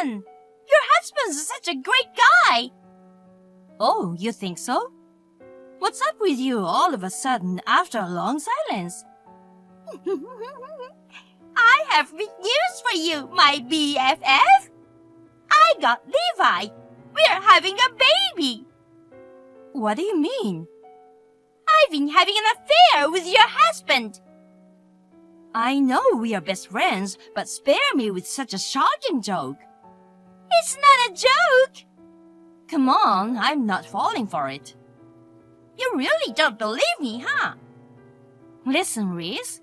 on! Your husband's such a great guy! Oh, you think so? What's up with you all of a sudden after a long silence? I have big news for you, my BFF! I got Levi! We're having a baby! What do you mean? I've been having an affair with your husband! I know we are best friends, but spare me with such a shocking joke. It's not a joke! Come on, I'm not falling for it. You really don't believe me, huh? Listen, Reese.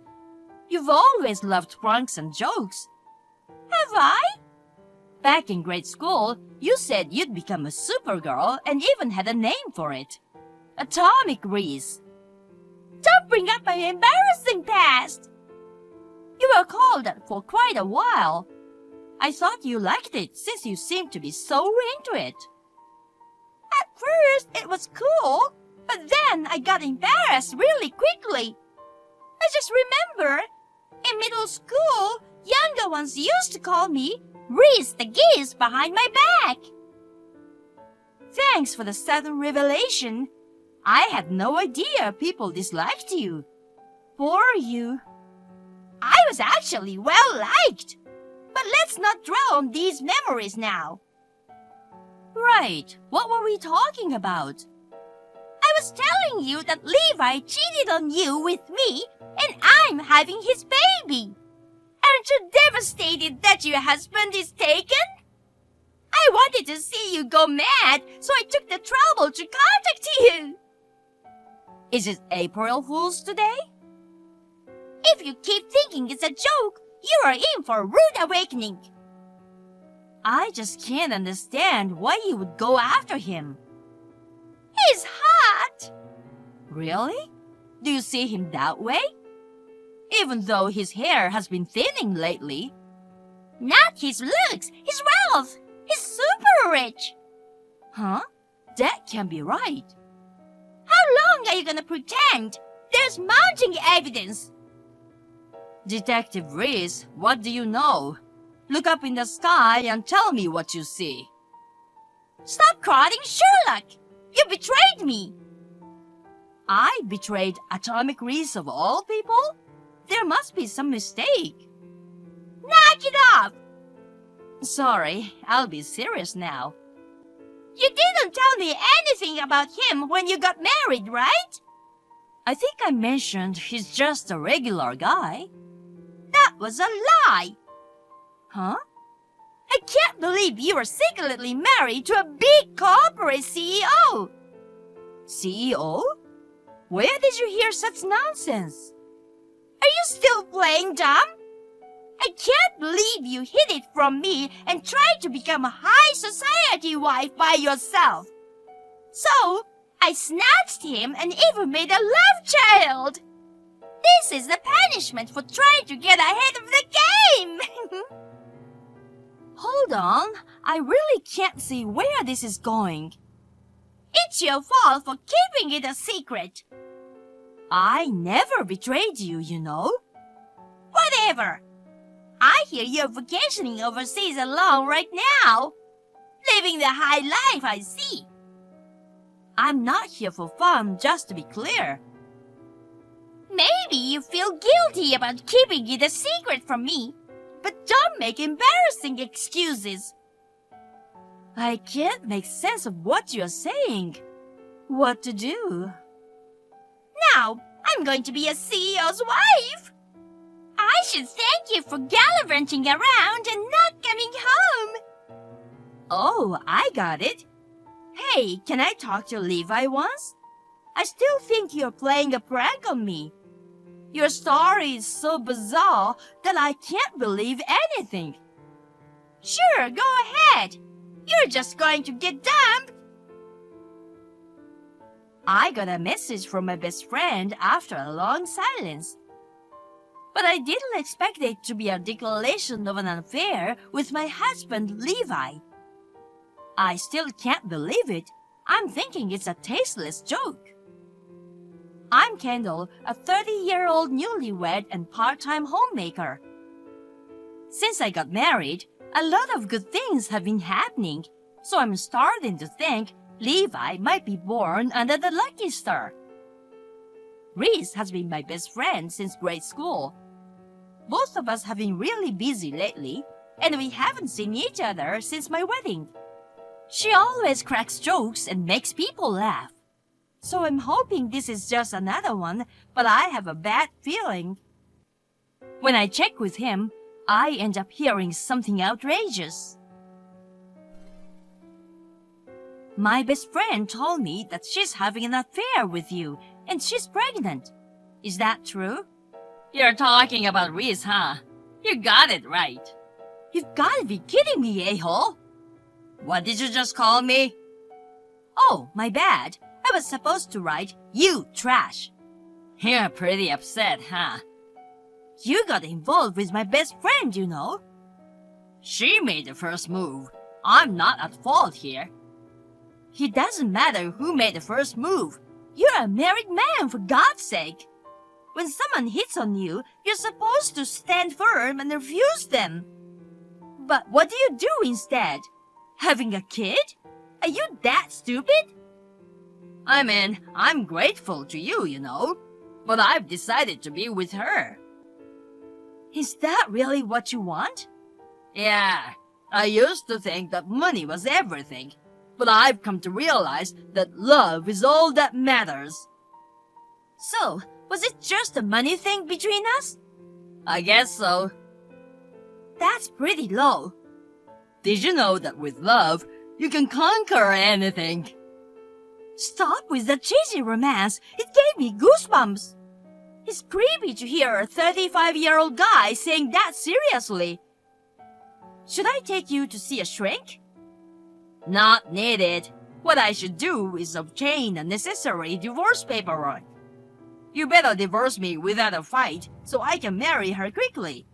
You've always loved pranks and jokes. Have I? Back in grade school, you said you'd become a supergirl and even had a name for it. Atomic Reese. Don't bring up my embarrassing past! You were called that for quite a while. I thought you liked it since you seemed to be so into it. At first, it was cool, but then I got embarrassed really quickly. I just remember, in middle school, younger ones used to call me Reese the Geese behind my back. Thanks for the sudden revelation. I had no idea people disliked you. Poor you. I was actually well-liked. But let's not dwell on these memories now. Right. What were we talking about? I was telling you that Levi cheated on you with me, and I'm having his baby. Aren't you devastated that your husband is taken? I wanted to see you go mad, so I took the trouble to contact you. Is it April Fool's today? If you keep thinking it's a joke, you are in for a rude awakening. I just can't understand why you would go after him. He's hot. Really? Do you see him that way? Even though his hair has been thinning lately. Not his looks, his wealth. He's super rich. Huh? That can't be right. How long are you gonna pretend? There's mounting evidence. Detective Reese, what do you know? Look up in the sky and tell me what you see. Stop quoting Sherlock! You betrayed me! I betrayed Atomic Reese of all people? There must be some mistake. Knock it off! Sorry, I'll be serious now. You didn't tell me anything about him when you got married, right? I think I mentioned he's just a regular guy. That was a lie! Huh? I can't believe you were secretly married to a big corporate CEO! CEO? Where did you hear such nonsense? Are you still playing dumb? I can't believe you hid it from me and tried to become a high society wife by yourself. So, I snatched him and even made a love child. This is the punishment for trying to get ahead of the game. Hold on, I really can't see where this is going. It's your fault for keeping it a secret. I never betrayed you, you know. Whatever. I hear you're vacationing overseas alone right now. Living the high life, I see. I'm not here for fun, just to be clear. Maybe you feel guilty about keeping it a secret from me, but don't make embarrassing excuses. I can't make sense of what you're saying. What to do? Now, I'm going to be a CEO's wife. I should thank you for gallivanting around and not coming home. Oh, I got it. Hey, can I talk to Levi once? I still think you're playing a prank on me. Your story is so bizarre that I can't believe anything. Sure, go ahead. You're just going to get dumped. I got a message from my best friend after a long silence. But I didn't expect it to be a declaration of an affair with my husband, Levi. I still can't believe it. I'm thinking it's a tasteless joke. I'm Kendall, a 30-year-old newlywed and part-time homemaker. Since I got married, A lot of good things have been happening, so I'm starting to think Levi might be born under the lucky star. Reese has been my best friend since grade school. Both of us have been really busy lately, and we haven't seen each other since my wedding. She always cracks jokes and makes people laugh. So I'm hoping this is just another one, but I have a bad feeling. When I check with him, I end up hearing something outrageous. My best friend told me that she's having an affair with you, and she's pregnant. Is that true? You're talking about Reese, huh? You got it right. You've got to be kidding me, a-hole. What did you just call me? Oh, my bad. I was supposed to write, you trash. You're pretty upset, huh? You got involved with my best friend, you know. She made the first move. I'm not at fault here. It doesn't matter who made the first move. You're a married man, for God's sake. When someone hits on you, you're supposed to stand firm and refuse them. But what do you do instead? Having a kid? Are you that stupid? I mean, I'm grateful to you, you know. But I've decided to be with her. Is that really what you want? Yeah, I used to think that money was everything. But I've come to realize that love is all that matters. So, was it just a money thing between us? I guess so. That's pretty low. Did you know that with love, you can conquer anything? Stop with the cheesy romance. It gave me goosebumps. It's creepy to hear a 35-year-old guy saying that seriously. Should I take you to see a shrink? Not needed. What I should do is obtain the necessary divorce paperwork. You better divorce me without a fight so I can marry her quickly.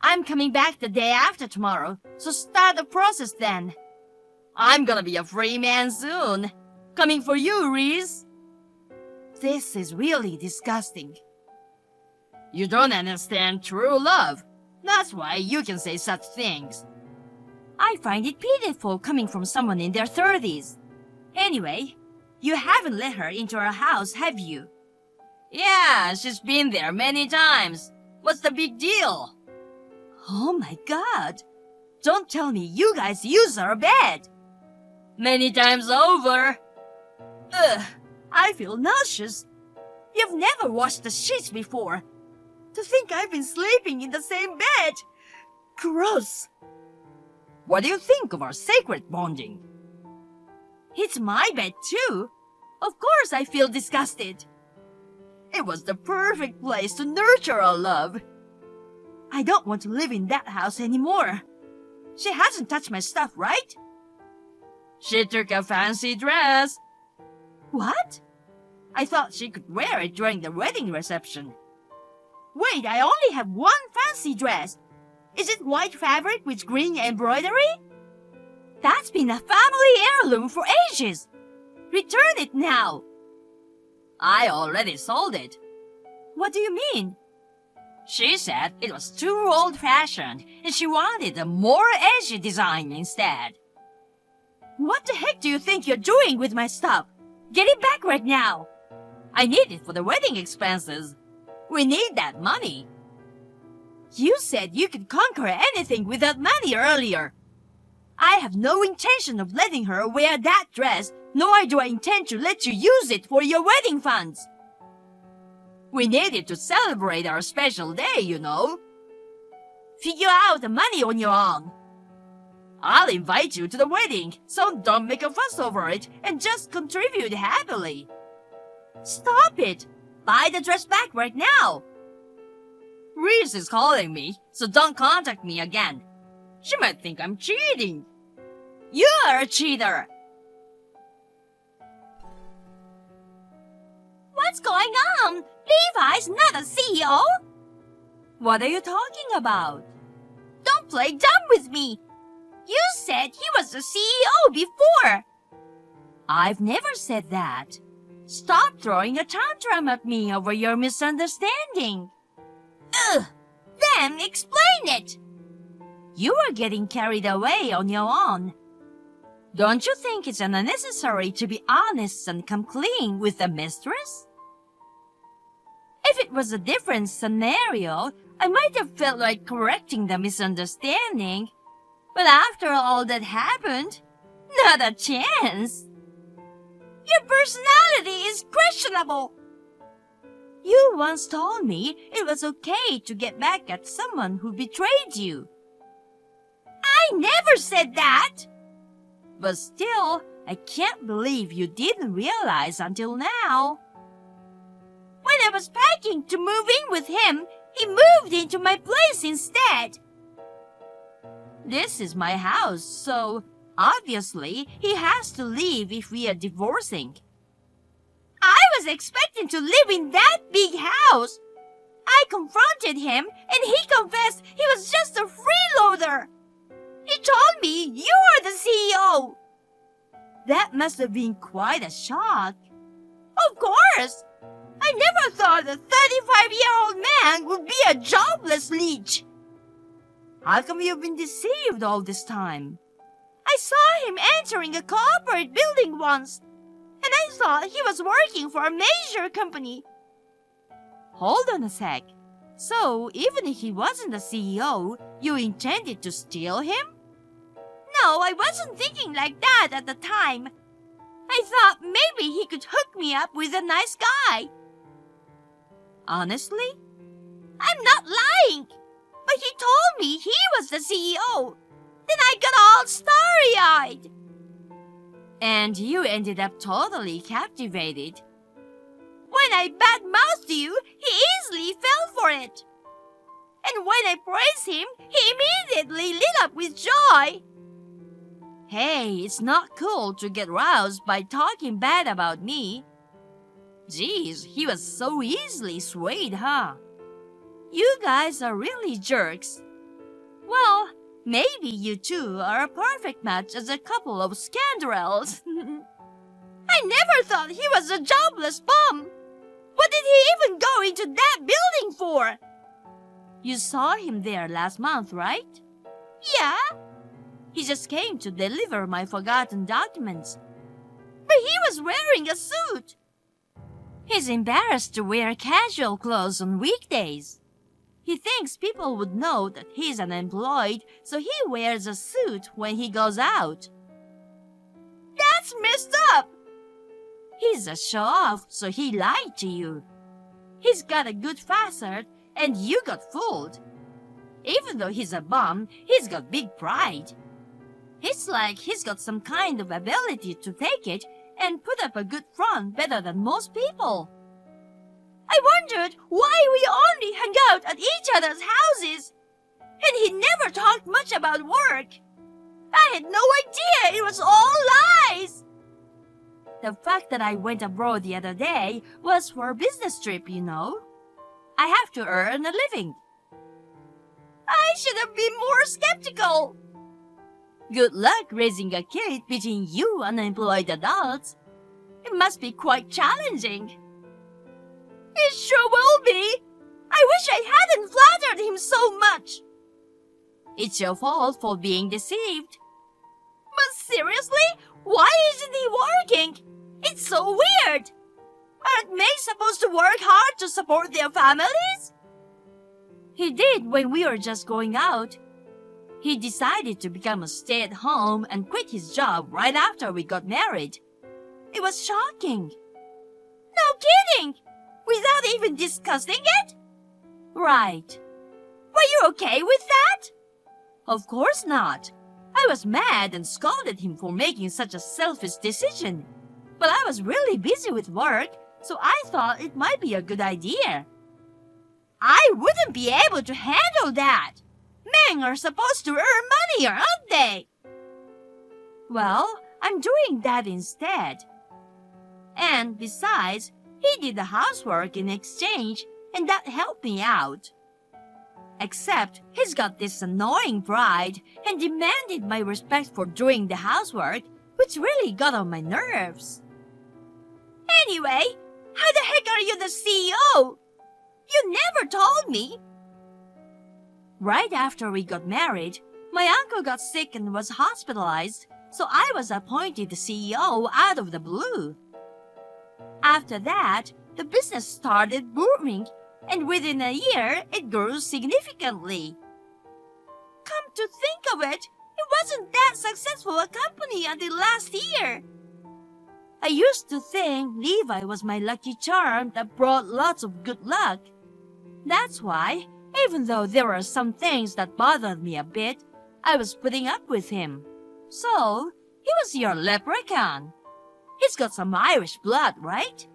I'm coming back the day after tomorrow, so start the process then. I'm gonna be a free man soon. Coming for you, Reese. This is really disgusting. You don't understand true love. That's why you can say such things. I find it pitiful coming from someone in their 30s. Anyway, you haven't let her into our house, have you? Yeah, she's been there many times. What's the big deal? Oh my God. Don't tell me you guys use our bed. Many times over. Ugh, I feel nauseous. You've never washed the sheets before. To think I've been sleeping in the same bed. Gross. What do you think of our sacred bonding? It's my bed too. Of course I feel disgusted. It was the perfect place to nurture our love. I don't want to live in that house anymore. She hasn't touched my stuff, right? She took a fancy dress. What? I thought she could wear it during the wedding reception. Wait, I only have one fancy dress. Is it white fabric with green embroidery? That's been a family heirloom for ages. Return it now. I already sold it. What do you mean? She said it was too old-fashioned and she wanted a more edgy design instead. What the heck do you think you're doing with my stuff? Get it back right now. I need it for the wedding expenses. We need that money. You said you could conquer anything without money earlier. I have no intention of letting her wear that dress, nor do I intend to let you use it for your wedding funds. We need it to celebrate our special day, you know. Figure out the money on your own. I'll invite you to the wedding, so don't make a fuss over it and just contribute happily. Stop it! Buy the dress back right now. Reese is calling me, so don't contact me again. She might think I'm cheating. You're a cheater! What's going on? Levi's not a CEO! What are you talking about? Don't play dumb with me! You said he was the CEO before! I've never said that. Stop throwing a tantrum at me over your misunderstanding. Ugh! Then explain it! You are getting carried away on your own. Don't you think it's unnecessary to be honest and come clean with the mistress? If it was a different scenario, I might have felt like correcting the misunderstanding. But after all that happened, not a chance. Your personality is questionable. You once told me it was okay to get back at someone who betrayed you. I never said that. But still, I can't believe you didn't realize until now. When I was packing to move in with him, he moved into my place instead. This is my house, so obviously he has to leave if we are divorcing. I was expecting to live in that big house. I confronted him and he confessed he was just a freeloader. He told me you are the CEO. That must have been quite a shock. Of course. I never thought a 35-year-old man would be a jobless leech. How come you've been deceived all this time? I saw him entering a corporate building once, and I thought he was working for a major company. Hold on a sec. So, even if he wasn't the CEO, you intended to steal him? No, I wasn't thinking like that at the time. I thought maybe he could hook me up with a nice guy. Honestly? I'm not lying. But he told me he was the CEO. Then I got all starry-eyed. And you ended up totally captivated. When I badmouthed you, he easily fell for it. And when I praised him, he immediately lit up with joy. Hey, it's not cool to get roused by talking bad about me. Geez, he was so easily swayed, huh? You guys are really jerks. Well, maybe you two are a perfect match as a couple of scoundrels. I never thought he was a jobless bum. What did he even go into that building for? You saw him there last month, right? Yeah. He just came to deliver my forgotten documents. But he was wearing a suit. He's embarrassed to wear casual clothes on weekdays. He thinks people would know that he's unemployed, so he wears a suit when he goes out. That's messed up! He's a show-off, so he lied to you. He's got a good facade, and you got fooled. Even though he's a bum, he's got big pride. It's like he's got some kind of ability to take it and put up a good front better than most people. I wondered why we only hung out at each other's houses. And he never talked much about work. I had no idea it was all lies. The fact that I went abroad the other day was for a business trip, you know. I have to earn a living. I should have been more skeptical. Good luck raising a kid between you unemployed adults. It must be quite challenging. It sure will be. I wish I hadn't flattered him so much. It's your fault for being deceived. But seriously, why isn't he working? It's so weird. Aren't maids supposed to work hard to support their families? He did when we were just going out. He decided to become a stay-at-home and quit his job right after we got married. It was shocking. No kidding! Without even discussing it? Right. Were you okay with that? Of course not. I was mad and scolded him for making such a selfish decision. But I was really busy with work, so I thought it might be a good idea. I wouldn't be able to handle that. Men are supposed to earn money, aren't they? Well, I'm doing that instead. And besides, he did the housework in exchange, and that helped me out. Except he's got this annoying pride and demanded my respect for doing the housework, which really got on my nerves. Anyway, how the heck are you the CEO? You never told me. Right after we got married, My uncle got sick and was hospitalized, so I was appointed the CEO out of the blue. After that, the business started booming, and within a year, it grew significantly. Come to think of it, it wasn't that successful a company until last year. I used to think Levi was my lucky charm that brought lots of good luck. That's why, even though there were some things that bothered me a bit, I was putting up with him. So, he was your leprechaun. He's got some Irish blood, right?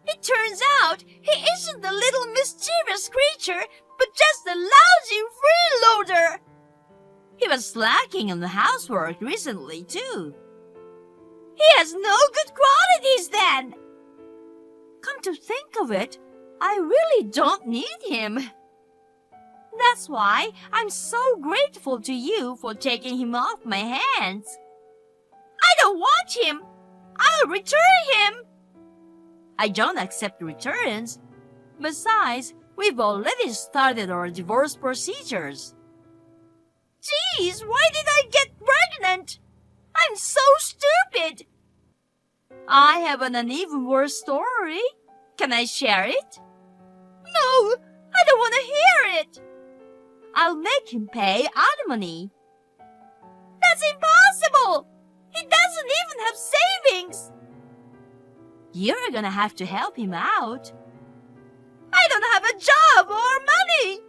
It turns out he isn't a little mischievous creature, but just a lousy freeloader. He was slacking on the housework recently, too. He has no good qualities, then. Come to think of it, I really don't need him. That's why I'm so grateful to you for taking him off my hands. I don't want him. I'll return him. I don't accept returns. Besides, we've already started our divorce procedures. Geez, why did I get pregnant? I'm so stupid. I have an even worse story. Can I share it? No, I don't want to hear it. I'll make him pay alimony. That's impossible. He doesn't even have savings. You're gonna have to help him out. I don't have a job or money.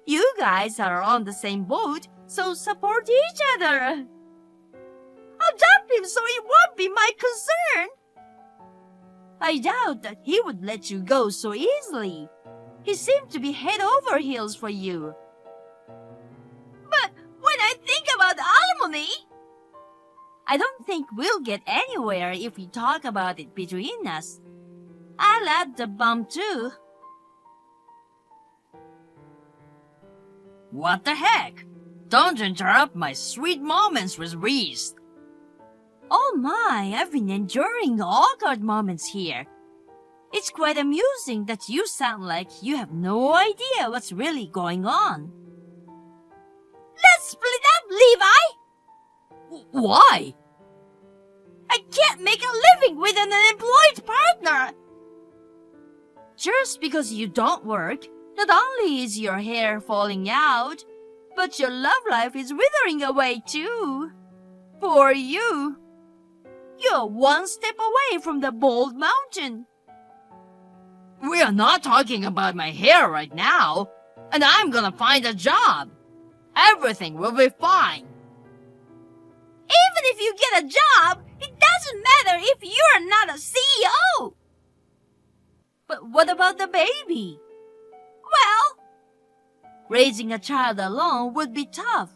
You guys are on the same boat, so support each other. I'll dump him so it won't be my concern. I doubt that he would let you go so easily. He seemed to be head over heels for you. But when I think about alimony, I don't think we'll get anywhere if we talk about it between us. I'll add the bump too. What the heck? Don't interrupt my sweet moments with Reese. Oh my, I've been enduring awkward moments here. It's quite amusing that you sound like you have no idea what's really going on. Let's split up, Levi! Why? I can't make a living with an unemployed partner! Just because you don't work, not only is your hair falling out, but your love life is withering away too. Poor you! You're one step away from the bald mountain. We are not talking about my hair right now, and I'm gonna find a job. Everything will be fine. Even if you get a job, it doesn't matter if you're not a CEO. But what about the baby? Well, raising a child alone would be tough.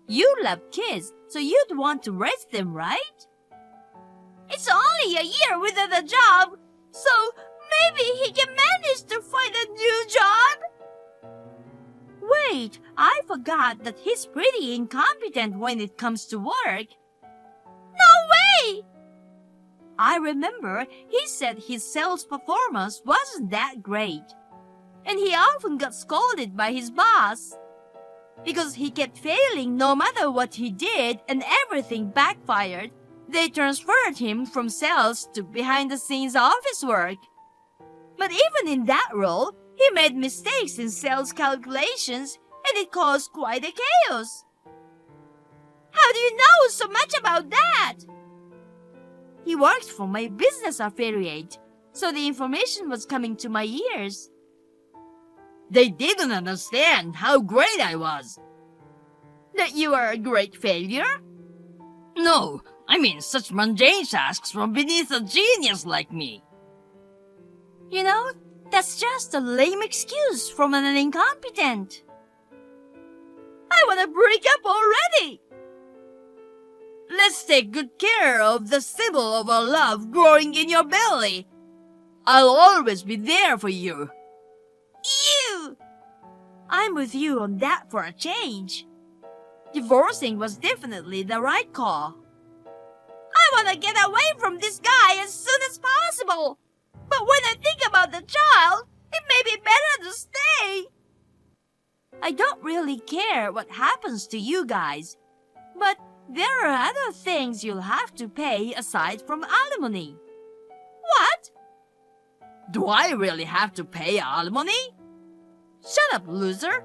You love kids, so you'd want to raise them, right? It's only a year without a job, so maybe he can manage to find a new job. Wait, I forgot that he's pretty incompetent when it comes to work. No way! I remember he said his sales performance wasn't that great, and he often got scolded by his boss because he kept failing no matter what he did and everything backfired. They transferred him from sales to behind-the-scenes office work. But even in that role, he made mistakes in sales calculations, and it caused quite a chaos. How do you know so much about that? He worked for my business affiliate, so the information was coming to my ears. They didn't understand how great I was. That you are a great failure? No, I mean such mundane tasks from beneath a genius like me. You know, that's just a lame excuse from an incompetent. I want to break up already. Let's take good care of the symbol of our love growing in your belly. I'll always be there for you. Ew! I'm with you on that for a change. Divorcing was definitely the right call. I want to get away from this guy as soon as possible. But when I think about the child, it may be better to stay. I don't really care what happens to you guys, but there are other things you'll have to pay aside from alimony. What? Do I really have to pay alimony? Shut up, loser.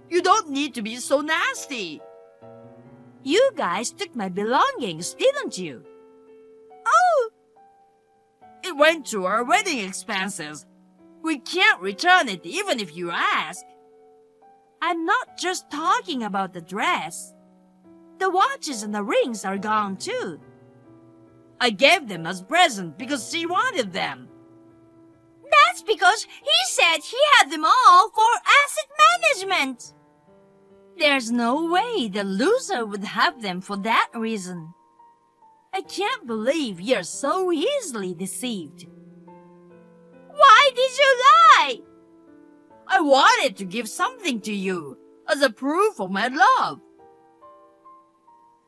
You don't need to be so nasty. You guys took my belongings, didn't you? Oh! It went to our wedding expenses. We can't return it even if you ask. I'm not just talking about the dress. The watches and the rings are gone too. I gave them as present because she wanted them. That's because he said he had them all for asset management. There's no way the loser would have them for that reason. I can't believe you're so easily deceived. Why did you lie? I wanted to give something to you as a proof of my love.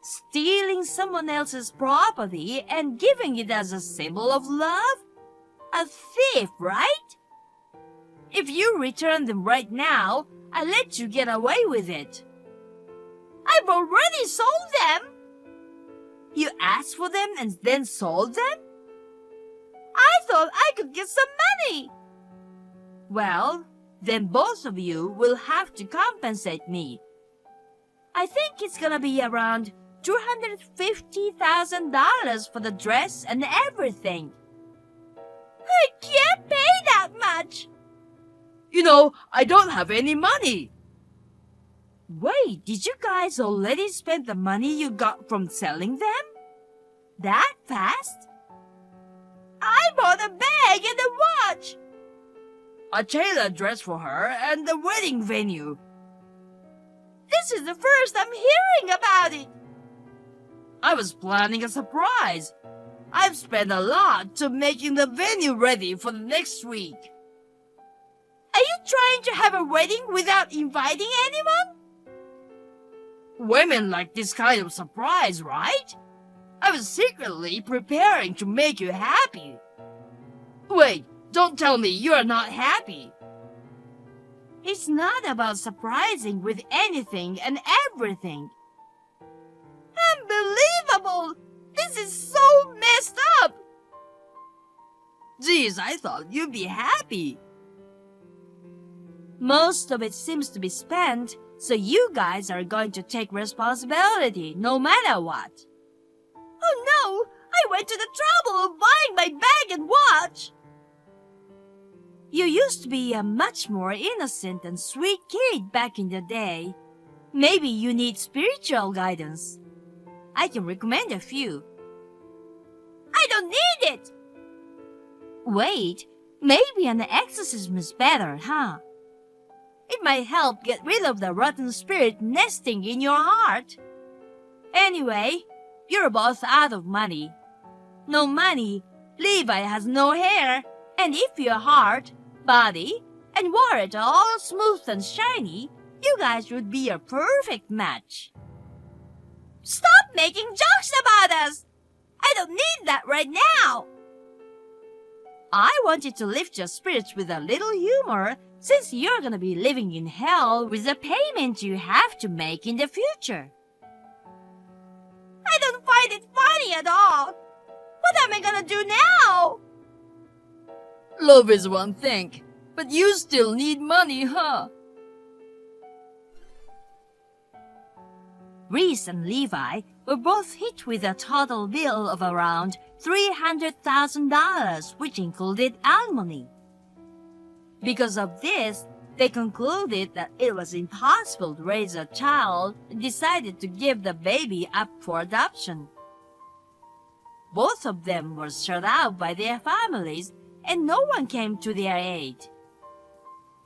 Stealing someone else's property and giving it as a symbol of love? A thief, right? If you return them right now, I'll let you get away with it. I've already sold them. You asked for them and then sold them? I thought I could get some money. Well, then both of you will have to compensate me. I think it's gonna be around $250,000 for the dress and everything. I can't pay that much. You know, I don't have any money. Wait, did you guys already spend the money you got from selling them? That fast? I bought a bag and a watch. A tailored dress for her and the wedding venue. This is the first I'm hearing about it. I was planning a surprise. I've spent a lot to making the venue ready for the next week. Are you trying to have a wedding without inviting anyone? Women like this kind of surprise, right? I was secretly preparing to make you happy. Wait, don't tell me you're not happy. It's not about surprising with anything and everything. Unbelievable! This is so messed up! Geez, I thought you'd be happy. Most of it seems to be spent, so you guys are going to take responsibility no matter what. Oh no! I went to the trouble of buying my bag and watch! You used to be a much more innocent and sweet kid back in the day. Maybe you need spiritual guidance. I can recommend a few. I don't need it! Wait, maybe an exorcism is better, huh? It might help get rid of the rotten spirit nesting in your heart. Anyway, you're both out of money. No money, Levi has no hair, and if your heart, body, and wore it all smooth and shiny, you guys would be a perfect match. Stop making jokes about us! I don't need that right now! I want you to lift your spirits with a little humor, since you're gonna be living in hell with the payment you have to make in the future. I don't find it funny at all. What am I gonna do now? Love is one thing, but you still need money, huh? Reese and Levi were both hit with a total bill of around $300,000, which included alimony. Because of this, they concluded that it was impossible to raise a child and decided to give the baby up for adoption. Both of them were shut out by their families, and no one came to their aid.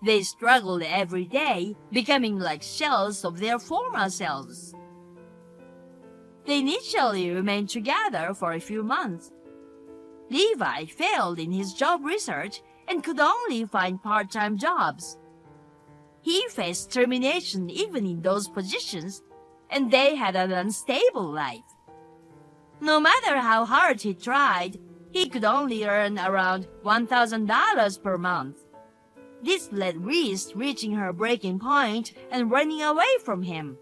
They struggled every day, becoming like shells of their former selves. They initially remained together for a few months. Levi failed in his job research and could only find part-time jobs. He faced termination even in those positions, and they had an unstable life. No matter how hard he tried, he could only earn around $1,000 per month. This led Reese reaching her breaking point and running away from him.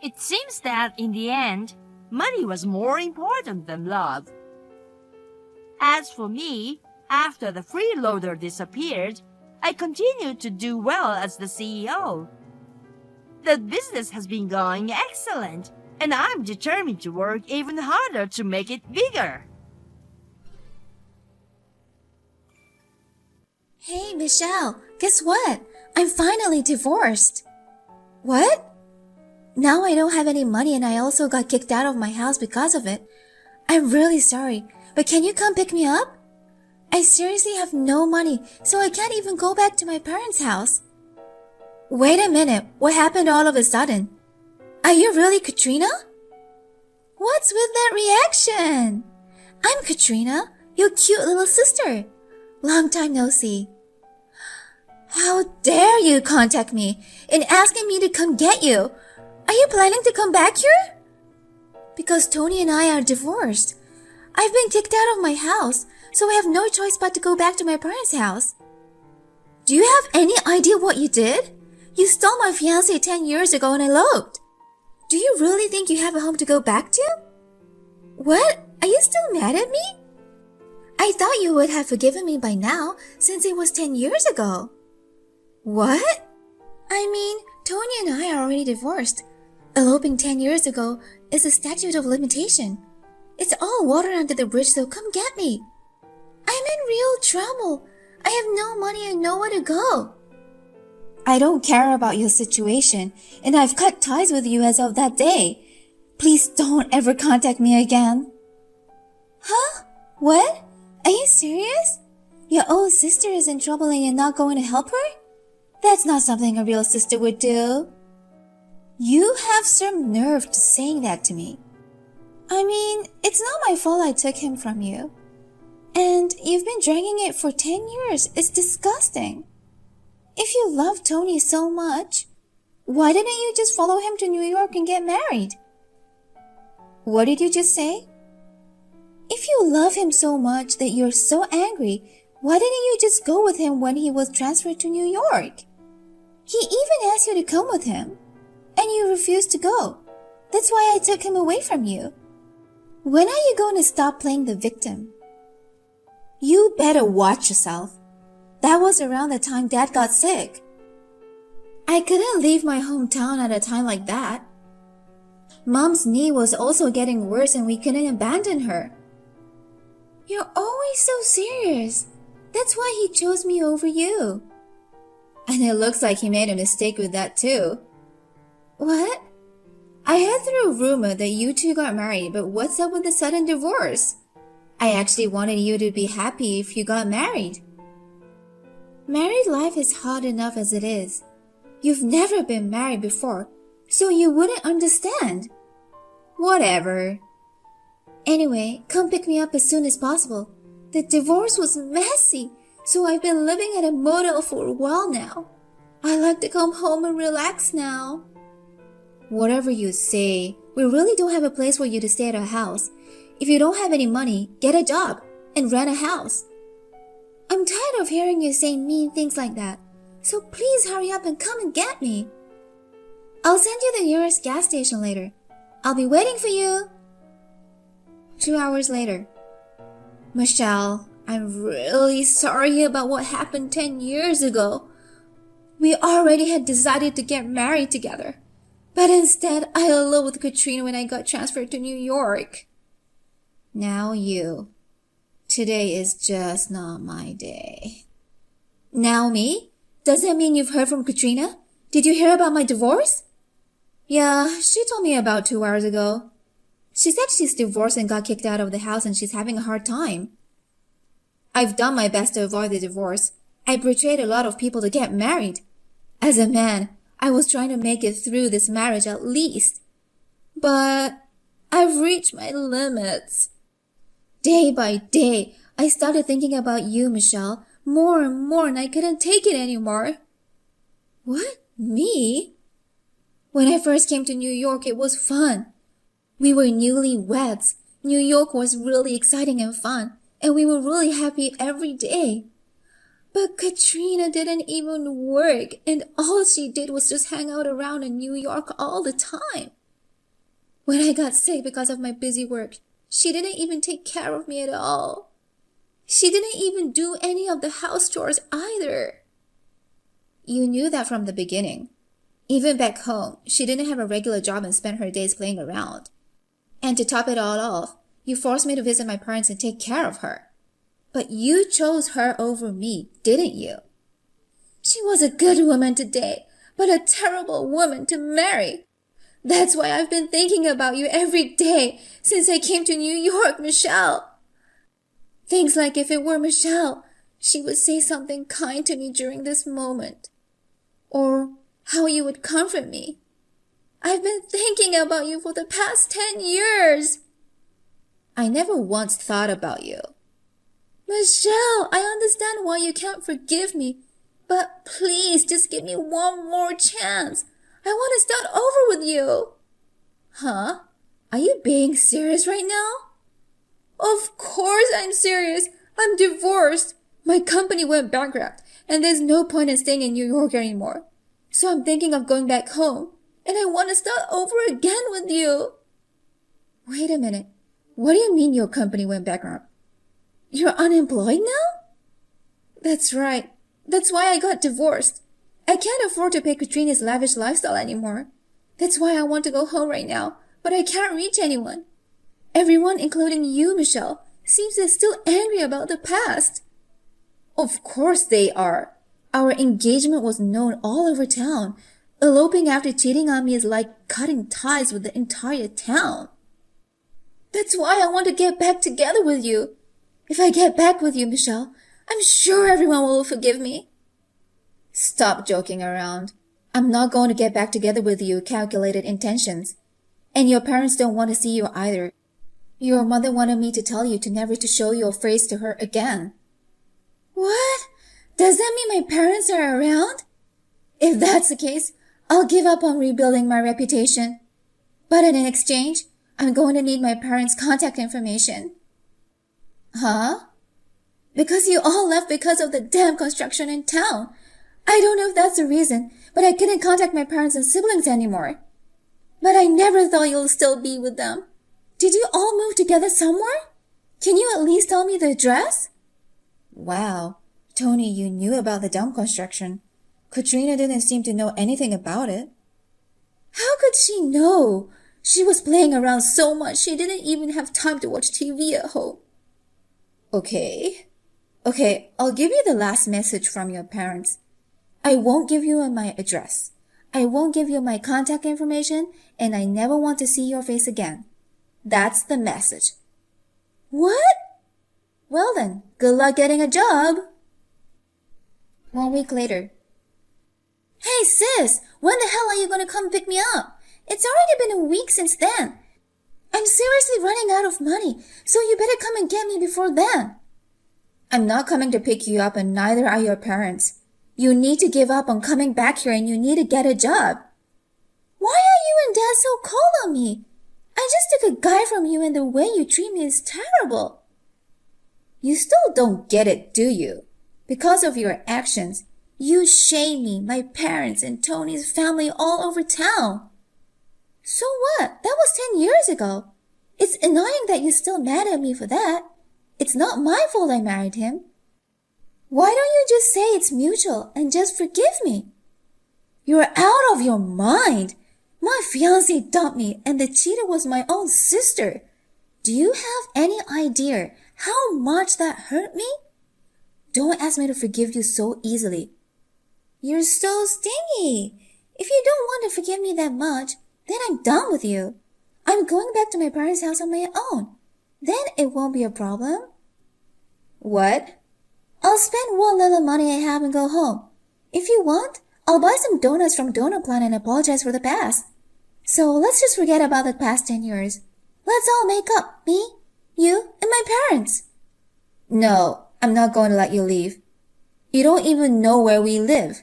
It seems that in the end, money was more important than love. As for me, after the freeloader disappeared, I continued to do well as the CEO. The business has been going excellent, and I'm determined to work even harder to make it bigger. Hey, Michelle, guess what? I'm finally divorced. What? Now I don't have any money and I also got kicked out of my house because of it. I'm really sorry, but can you come pick me up? I seriously have no money, so I can't even go back to my parents' house. Wait a minute, what happened all of a sudden? Are you really Katrina? What's with that reaction? I'm Katrina, your cute little sister. Long time no see. How dare you contact me and asking me to come get you? Are you planning to come back here? Because Tony and I are divorced. I've been kicked out of my house, so I have no choice but to go back to my parents' house. Do you have any idea what you did? You stole my fiancé 10 years ago and eloped. Do you really think you have a home to go back to? What? Are you still mad at me? I thought you would have forgiven me by now since it was 10 years ago. What? I mean, Tony and I are already divorced. Eloping 10 years ago is a statute of limitation. It's all water under the bridge, so come get me. I'm in real trouble. I have no money and nowhere to go. I don't care about your situation, and I've cut ties with you as of that day. Please don't ever contact me again. Huh? What? Are you serious? Your own sister is in trouble and you're not going to help her? That's not something a real sister would do. You have some nerve to saying that to me. I mean, it's not my fault I took him from you. And you've been dragging it for 10 years. It's disgusting. If you love Tony so much, why didn't you just follow him to New York and get married? What did you just say? If you love him so much that you're so angry, why didn't you just go with him when he was transferred to New York? He even asked you to come with him, and you refused to go. That's why I took him away from you. When are you going to stop playing the victim? You better watch yourself. That was around the time Dad got sick. I couldn't leave my hometown at a time like that. Mom's knee was also getting worse and we couldn't abandon her. You're always so serious. That's why he chose me over you. And it looks like he made a mistake with that too. What? I heard through a rumor that you two got married, but what's up with the sudden divorce? I actually wanted you to be happy if you got married. Married life is hard enough as it is. You've never been married before, so you wouldn't understand. Whatever. Anyway, come pick me up as soon as possible. The divorce was messy, so I've been living at a motel for a while now. I like to come home and relax now. Whatever you say, we really don't have a place for you to stay at our house. If you don't have any money, get a job and rent a house. I'm tired of hearing you say mean things like that, so please hurry up and come and get me. I'll send you the nearest gas station later. I'll be waiting for you. 2 hours later. Michelle, I'm really sorry about what happened 10 years ago. We already had decided to get married together. But instead, I eloped with Katrina when I got transferred to New York. Now you. Today is just not my day. Now me? Does that mean you've heard from Katrina? Did you hear about my divorce? Yeah, she told me about 2 hours ago. She said she's divorced and got kicked out of the house and she's having a hard time. I've done my best to avoid the divorce. I betrayed a lot of people to get married. As a man, I was trying to make it through this marriage at least. But I've reached my limits. Day by day, I started thinking about you, Michelle, more and more, and I couldn't take it anymore. What? Me? When I first came to New York, it was fun. We were newlyweds. New York was really exciting and fun, and we were really happy every day. But Katrina didn't even work, and all she did was just hang out around in New York all the time. When I got sick because of my busy work, she didn't even take care of me at all. She didn't even do any of the house chores either. You knew that from the beginning. Even back home, she didn't have a regular job and spent her days playing around. And to top it all off, you forced me to visit my parents and take care of her. But you chose her over me, didn't you? She was a good woman today, but a terrible woman to marry. That's why I've been thinking about you every day since I came to New York, Michelle. Things like if it were Michelle, she would say something kind to me during this moment. Or how you would comfort me. I've been thinking about you for the past 10 years. I never once thought about you. Michelle, I understand why you can't forgive me, but please just give me one more chance. I want to start over with you. Huh? Are you being serious right now? Of course I'm serious. I'm divorced. My company went bankrupt, and there's no point in staying in New York anymore. So I'm thinking of going back home, and I want to start over again with you. Wait a minute. What do you mean your company went bankrupt? You're unemployed now? That's right. That's why I got divorced. I can't afford to pay Katrina's lavish lifestyle anymore. That's why I want to go home right now, but I can't reach anyone. Everyone, including you, Michelle, seems they're still angry about the past. Of course they are. Our engagement was known all over town. Eloping after cheating on me is like cutting ties with the entire town. That's why I want to get back together with you. If I get back with you, Michelle, I'm sure everyone will forgive me. Stop joking around. I'm not going to get back together with you, calculated intentions. And your parents don't want to see you either. Your mother wanted me to tell you to never to show your face to her again. What? Does that mean my parents are around? If that's the case, I'll give up on rebuilding my reputation. But in exchange, I'm going to need my parents' contact information. Huh? Because you all left because of the damn construction in town. I don't know if that's the reason, but I couldn't contact my parents and siblings anymore. But I never thought you'll still be with them. Did you all move together somewhere? Can you at least tell me the address? Wow, Tony, you knew about the dam construction. Katrina didn't seem to know anything about it. How could she know? She was playing around so much she didn't even have time to watch TV at home. Okay, I'll give you the last message from your parents. I won't give you my address. I won't give you my contact information, and I never want to see your face again. That's the message. What? Well then, good luck getting a job. 1 week later. Hey sis, when the hell are you going to come pick me up? It's already been a week since then. I'm seriously running out of money, so you better come and get me before then. I'm not coming to pick you up, and neither are your parents. You need to give up on coming back here, and you need to get a job. Why are you and Dad so cold on me? I just took a guy from you, and the way you treat me is terrible. You still don't get it, do you? Because of your actions, you shame me, my parents, and Tony's family all over town. So what? That was 10 years ago. It's annoying that you're still mad at me for that. It's not my fault I married him. Why don't you just say it's mutual and just forgive me? You're out of your mind. My fiancé dumped me, and the cheater was my own sister. Do you have any idea how much that hurt me? Don't ask me to forgive you so easily. You're so stingy. If you don't want to forgive me that much, then I'm done with you. I'm going back to my parents' house on my own. Then it won't be a problem. What? I'll spend what little money I have and go home. If you want, I'll buy some donuts from Donut Plant and apologize for the past. So let's just forget about the past 10 years. Let's all make up, me, you, and my parents. No, I'm not going to let you leave. You don't even know where we live.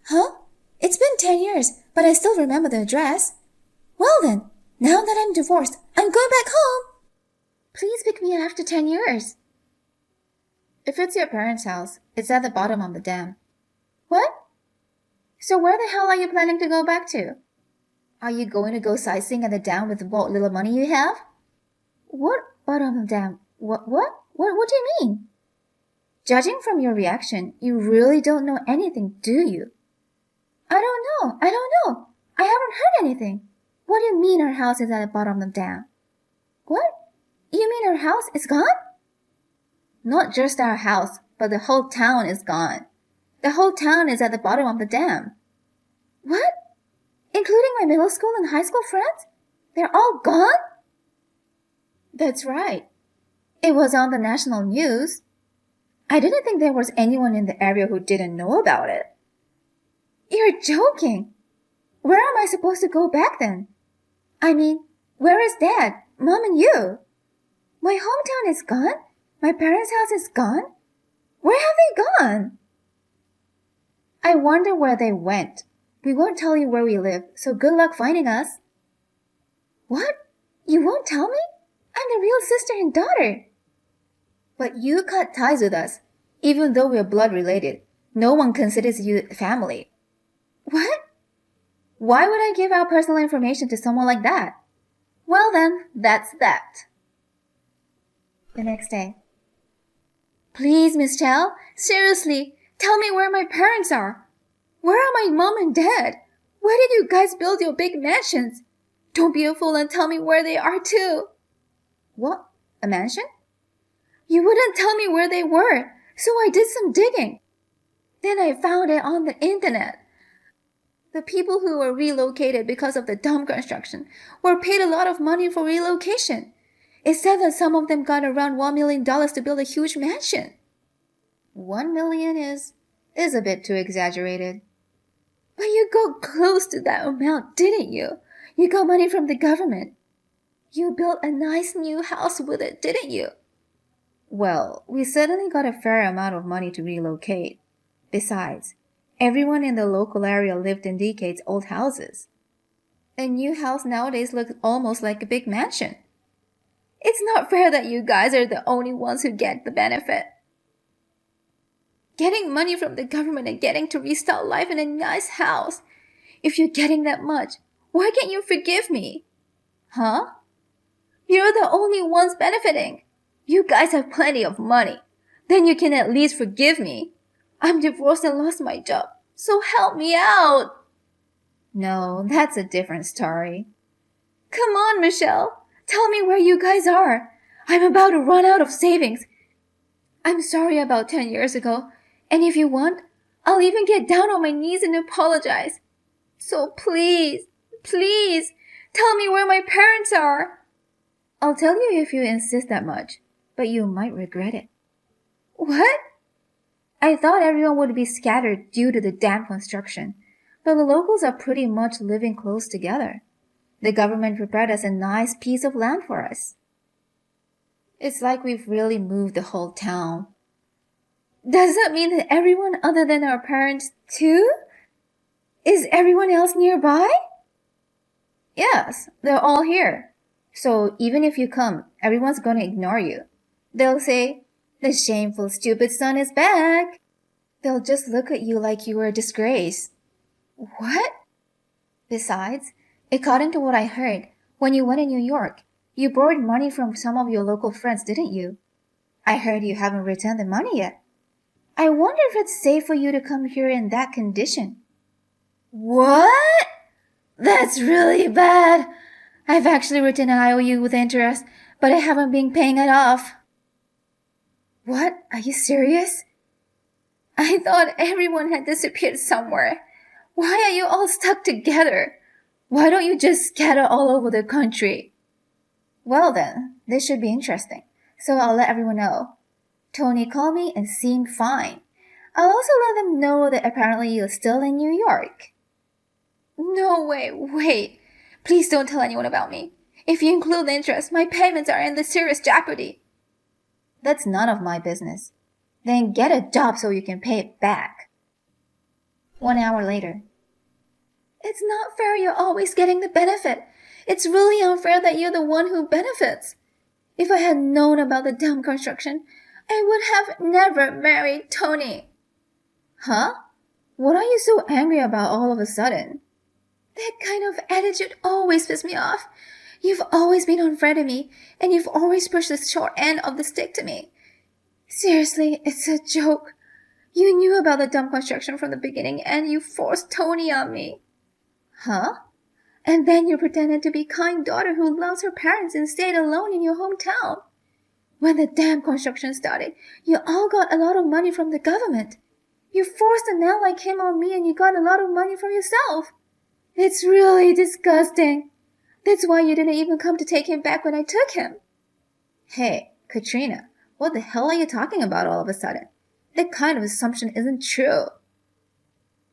Huh? It's been 10 years, but I still remember the address. Well then, now that I'm divorced, I'm going back home. Please pick me after 10 years. If it's your parents' house, it's at the bottom of the dam. What? So where the hell are you planning to go back to? Are you going to go sightseeing at the dam with what little money you have? What bottom of the dam? What do you mean? Judging from your reaction, you really don't know anything, do you? I don't know. I haven't heard anything. What do you mean our house is at the bottom of the dam? What? You mean our house is gone? Not just our house, but the whole town is gone. The whole town is at the bottom of the dam. What? Including my middle school and high school friends? They're all gone? That's right. It was on the national news. I didn't think there was anyone in the area who didn't know about it. You're joking. Where am I supposed to go back then? I mean, where is Dad, Mom, and you? My hometown is gone? My parents' house is gone? Where have they gone? I wonder where they went. We won't tell you where we live, so good luck finding us. What? You won't tell me? I'm the real sister and daughter. But you cut ties with us. Even though we're blood related, no one considers you family. What? Why would I give out personal information to someone like that? Well then, that's that. The next day. Please, Miss Chow, seriously, tell me where my parents are. Where are my mom and dad? Where did you guys build your big mansions? Don't be a fool and tell me where they are too. What? A mansion? You wouldn't tell me where they were, so I did some digging. Then I found it on the internet. The people who were relocated because of the dam construction were paid a lot of money for relocation. It said that some of them got around $1 million to build a huge mansion. 1 million is a bit too exaggerated. But you got close to that amount, didn't you? You got money from the government. You built a nice new house with it, didn't you? Well, we certainly got a fair amount of money to relocate. Besides, everyone in the local area lived in decades-old houses. A new house nowadays looks almost like a big mansion. It's not fair that you guys are the only ones who get the benefit. Getting money from the government and getting to restart life in a nice house. If you're getting that much, why can't you forgive me? Huh? You're the only ones benefiting. You guys have plenty of money. Then you can at least forgive me. I'm divorced and lost my job, so help me out. No, that's a different story. Come on, Michelle. Tell me where you guys are. I'm about to run out of savings. I'm sorry about 10 years ago, and if you want, I'll even get down on my knees and apologize. So please, tell me where my parents are. I'll tell you if you insist that much, but you might regret it. What? I thought everyone would be scattered due to the dam construction, but the locals are pretty much living close together. The government prepared us a nice piece of land for us. It's like we've really moved the whole town. Does that mean that everyone other than our parents too? Is everyone else nearby? Yes, they're all here. So even if you come, everyone's going to ignore you. They'll say, the shameful, stupid son is back. They'll just look at you like you were a disgrace. What? Besides, according to what I heard, when you went to New York, you borrowed money from some of your local friends, didn't you? I heard you haven't returned the money yet. I wonder if it's safe for you to come here in that condition. What? That's really bad. I've actually written an IOU with interest, but I haven't been paying it off. What? Are you serious? I thought everyone had disappeared somewhere. Why are you all stuck together? Why don't you just scatter all over the country? Well then, this should be interesting, so I'll let everyone know. Tony called me and seemed fine. I'll also let them know that apparently you're still in New York. No way, wait. Please don't tell anyone about me. If you include the interest, my payments are in the serious jeopardy. That's none of my business. Then get a job so you can pay it back. 1 hour later. It's not fair you're always getting the benefit. It's really unfair that you're the one who benefits. If I had known about the dam construction, I would have never married Tony. Huh? What are you so angry about all of a sudden? That kind of attitude always pisses me off. You've always been unfair to me, and you've always pushed the short end of the stick to me. Seriously, it's a joke. You knew about the dump construction from the beginning, and you forced Tony on me. Huh? And then you pretended to be a kind daughter who loves her parents and stayed alone in your hometown. When the dam construction started, you all got a lot of money from the government. You forced a man like him on me and you got a lot of money from yourself. It's really disgusting. That's why you didn't even come to take him back when I took him. Hey, Katrina, what the hell are you talking about all of a sudden? That kind of assumption isn't true.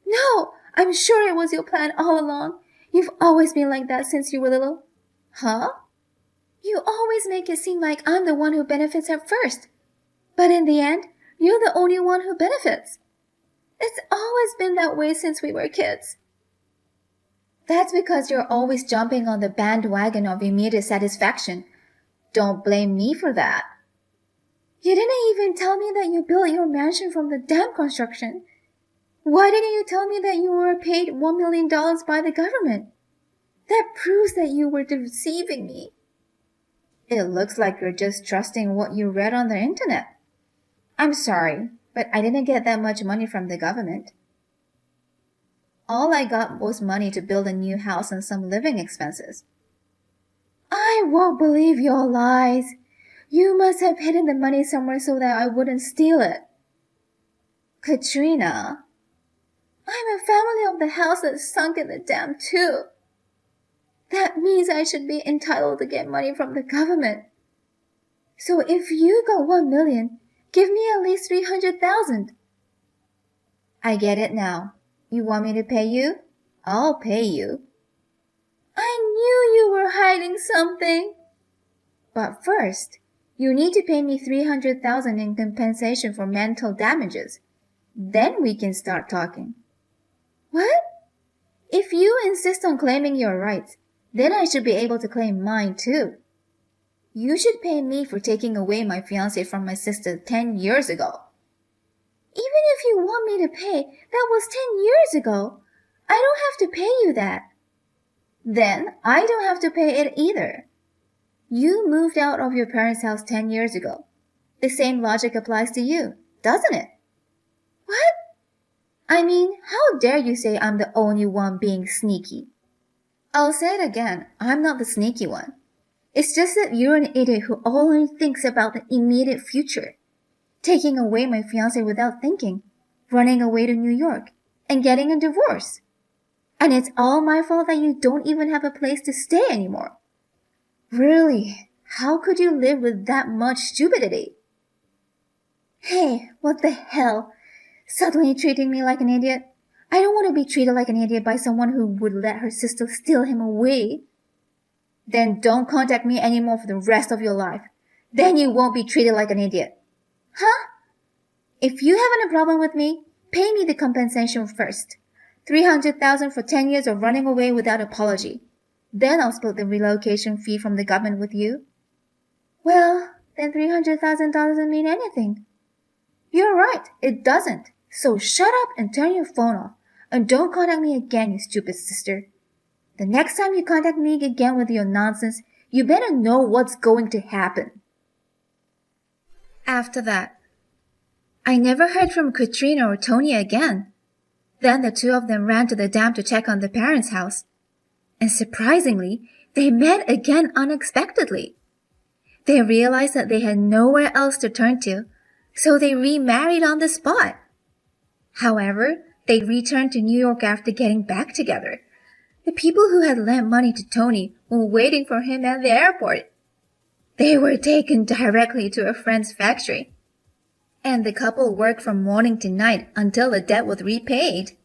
No, I'm sure it was your plan all along. You've always been like that since you were little. Huh? You always make it seem like I'm the one who benefits at first. But in the end, you're the only one who benefits. It's always been that way since we were kids. That's because you're always jumping on the bandwagon of immediate satisfaction. Don't blame me for that. You didn't even tell me that you built your mansion from the dam construction. Why didn't you tell me that you were paid $1 million by the government? That proves that you were deceiving me. It looks like you're just trusting what you read on the internet. I'm sorry, but I didn't get that much money from the government. All I got was money to build a new house and some living expenses. I won't believe your lies. You must have hidden the money somewhere so that I wouldn't steal it. Katrina, I'm a family of the house that sunk in the dam too. That means I should be entitled to get money from the government. So if you got 1 million, give me at least 300,000. I get it now. You want me to pay you? I'll pay you. I knew you were hiding something. But first, you need to pay me 300,000 in compensation for mental damages. Then we can start talking. What? If you insist on claiming your rights, then I should be able to claim mine too. You should pay me for taking away my fiancé from my sister 10 years ago. Even if you want me to pay, that was 10 years ago. I don't have to pay you that. Then I don't have to pay it either. You moved out of your parents' house 10 years ago. The same logic applies to you, doesn't it? What? I mean, how dare you say I'm the only one being sneaky? I'll say it again, I'm not the sneaky one. It's just that you're an idiot who only thinks about the immediate future. Taking away my fiancé without thinking, running away to New York, and getting a divorce. And it's all my fault that you don't even have a place to stay anymore. Really, how could you live with that much stupidity? Hey, what the hell? Suddenly treating me like an idiot? I don't want to be treated like an idiot by someone who would let her sister steal him away. Then don't contact me anymore for the rest of your life. Then you won't be treated like an idiot. Huh? If you haven't a problem with me, pay me the compensation first. 300,000 for 10 years of running away without apology. Then I'll split the relocation fee from the government with you. Well, then $300,000 doesn't mean anything. You're right, it doesn't. So shut up and turn your phone off. And don't contact me again, you stupid sister. The next time you contact me again with your nonsense, you better know what's going to happen. After that, I never heard from Katrina or Tony again. Then the two of them ran to the dam to check on their parents' house. And surprisingly, they met again unexpectedly. They realized that they had nowhere else to turn to, so they remarried on the spot. However, they returned to New York after getting back together. The people who had lent money to Tony were waiting for him at the airport. They were taken directly to a friend's factory. And the couple worked from morning to night until the debt was repaid.